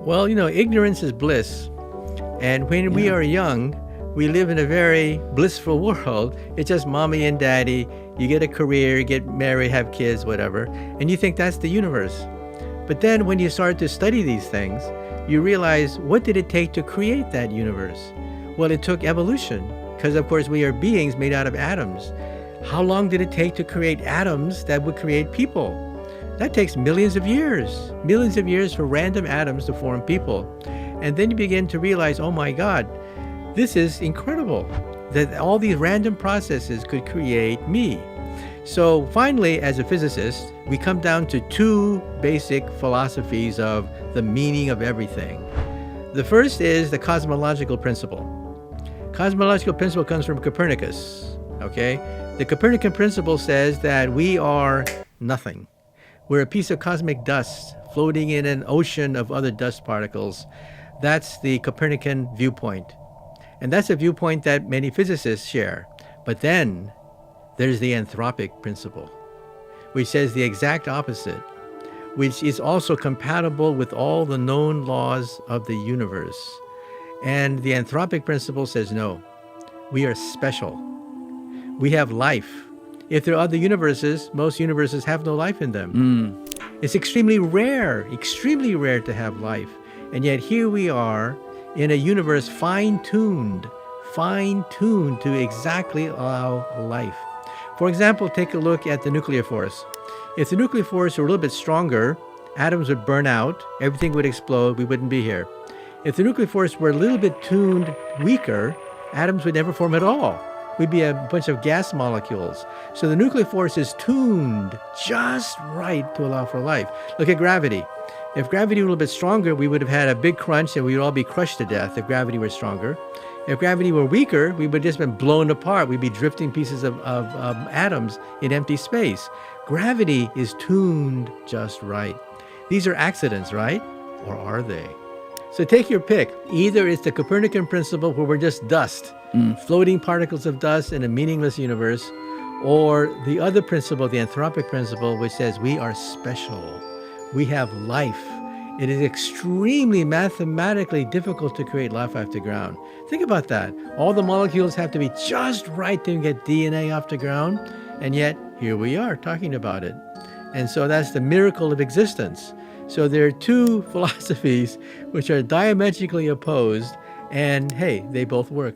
Well, ignorance is bliss. And when we Yeah. are young, we live in a very blissful world. It's just mommy and daddy. You get a career, get married, have kids, whatever. And you think that's the universe. But then when you start to study these things, you realize, what did it take to create that universe? Well, it took evolution, because of course we are beings made out of atoms. How long did it take to create atoms that would create people? That takes millions of years for random atoms to form people. And then you begin to realize, oh my God, this is incredible that all these random processes could create me. So finally, as a physicist, we come down to two basic philosophies of the meaning of everything. The first is the cosmological principle. Cosmological principle comes from Copernicus, okay? The Copernican principle says that we are nothing. We're a piece of cosmic dust floating in an ocean of other dust particles. That's the Copernican viewpoint. And that's a viewpoint that many physicists share. But then there's the anthropic principle, which says the exact opposite, which is also compatible with all the known laws of the universe. And the anthropic principle says, no, we are special. We have life. If there are other universes, most universes have no life in them. It's extremely rare to have life. And yet here we are in a universe fine-tuned to exactly allow life. For example, take a look at the nuclear force. If the nuclear force were a little bit stronger, atoms would burn out, everything would explode, we wouldn't be here. If the nuclear force were a little bit tuned weaker, atoms would never form at all. We'd be a bunch of gas molecules. So the nuclear force is tuned just right to allow for life. Look at gravity. If gravity were a little bit stronger, we would have had a big crunch and we would all be crushed to death if gravity were stronger. If gravity were weaker, we would have just been blown apart. We'd be drifting pieces of atoms in empty space. Gravity is tuned just right. These are accidents, right? Or are they? So take your pick. Either it's the Copernican principle where we're just dust, floating particles of dust in a meaningless universe, or the other principle, the anthropic principle, which says we are special. We have life. It is extremely mathematically difficult to create life off the ground. Think about that. All the molecules have to be just right to get DNA off the ground, and yet here we are talking about it. And so that's the miracle of existence. So there are two philosophies which are diametrically opposed, and hey, they both work.